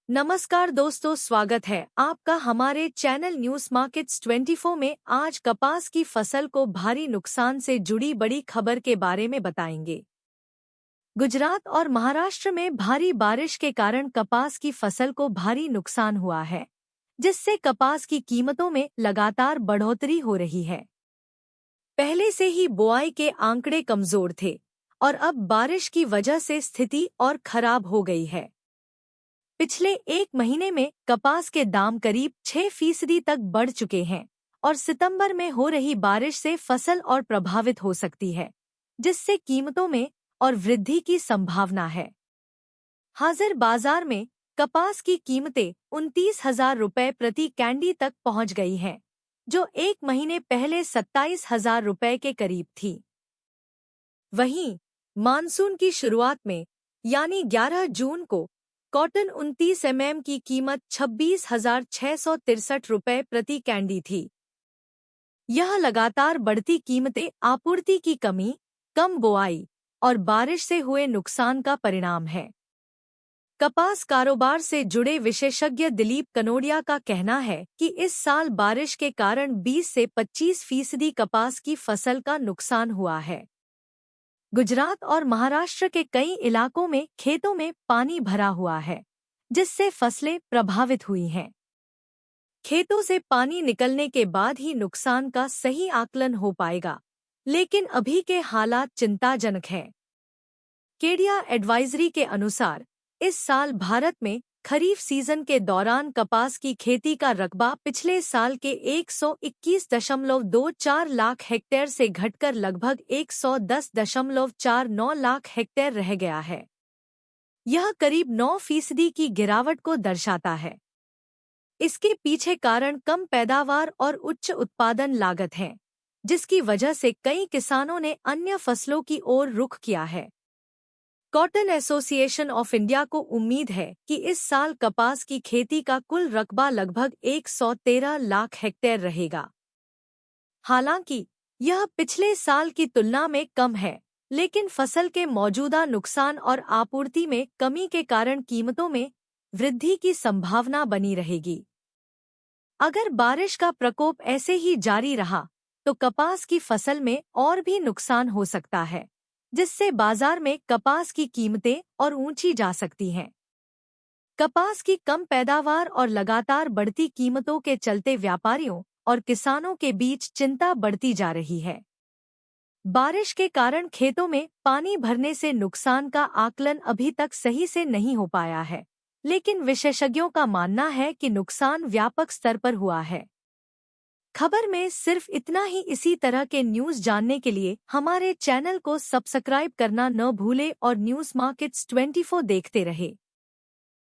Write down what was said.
नमस्कार दोस्तों, स्वागत है आपका हमारे चैनल न्यूज मार्केट्स 24 में। आज कपास की फसल को भारी नुकसान से जुड़ी बड़ी खबर के बारे में बताएंगे। गुजरात और महाराष्ट्र में भारी बारिश के कारण कपास की फसल को भारी नुकसान हुआ है, जिससे कपास की कीमतों में लगातार बढ़ोतरी हो रही है। पहले से ही बुआई के आंकड़े कमजोर थे और अब बारिश की वजह से स्थिति और खराब हो गई है। पिछले एक महीने में कपास के दाम करीब 6% तक बढ़ चुके हैं और सितंबर में हो रही बारिश से फसल और प्रभावित हो सकती है, जिससे कीमतों में और वृद्धि की संभावना है। हाजिर बाजार में कपास की कीमतें 29,000 रुपये प्रति कैंडी तक पहुंच गई हैं, जो एक महीने पहले 27,000 रुपये के करीब थी। वहीं मानसून की शुरुआत में यानी 11 जून को कॉटन 29 mm की कीमत 26,663 रुपये प्रति कैंडी थी। यह लगातार बढ़ती कीमतें आपूर्ति की कमी, कम बुआई और बारिश से हुए नुकसान का परिणाम है। कपास कारोबार से जुड़े विशेषज्ञ दिलीप कनोडिया का कहना है कि इस साल बारिश के कारण 20 से 25% कपास की फसल का नुकसान हुआ है। गुजरात और महाराष्ट्र के कई इलाकों में खेतों में पानी भरा हुआ है, जिससे फसलें प्रभावित हुई हैं। खेतों से पानी निकलने के बाद ही नुकसान का सही आकलन हो पाएगा, लेकिन अभी के हालात चिंताजनक हैं। केडिया एडवाइजरी के अनुसार इस साल भारत में खरीफ सीजन के दौरान कपास की खेती का रकबा पिछले साल के 121.24 लाख हेक्टेयर से घटकर लगभग 110.49 लाख हेक्टेयर रह गया है। यह करीब 9% की गिरावट को दर्शाता है। इसके पीछे कारण कम पैदावार और उच्च उत्पादन लागत है, जिसकी वजह से कई किसानों ने अन्य फसलों की ओर रुख किया है। कॉटन एसोसिएशन ऑफ इंडिया को उम्मीद है कि इस साल कपास की खेती का कुल रकबा लगभग 113 लाख हेक्टेयर रहेगा। हालांकि यह पिछले साल की तुलना में कम है, लेकिन फसल के मौजूदा नुकसान और आपूर्ति में कमी के कारण कीमतों में वृद्धि की संभावना बनी रहेगी। अगर बारिश का प्रकोप ऐसे ही जारी रहा तो कपास की फसल में और भी नुकसान हो सकता है, जिससे बाजार में कपास की कीमतें और ऊंची जा सकती हैं। कपास की कम पैदावार और लगातार बढ़ती कीमतों के चलते व्यापारियों और किसानों के बीच चिंता बढ़ती जा रही है। बारिश के कारण खेतों में पानी भरने से नुकसान का आकलन अभी तक सही से नहीं हो पाया है, लेकिन विशेषज्ञों का मानना है कि नुकसान व्यापक स्तर पर हुआ है। खबर में सिर्फ इतना ही। इसी तरह के न्यूज़ जानने के लिए हमारे चैनल को सब्सक्राइब करना न भूले और न्यूज़ मार्केट्स 24 देखते रहे।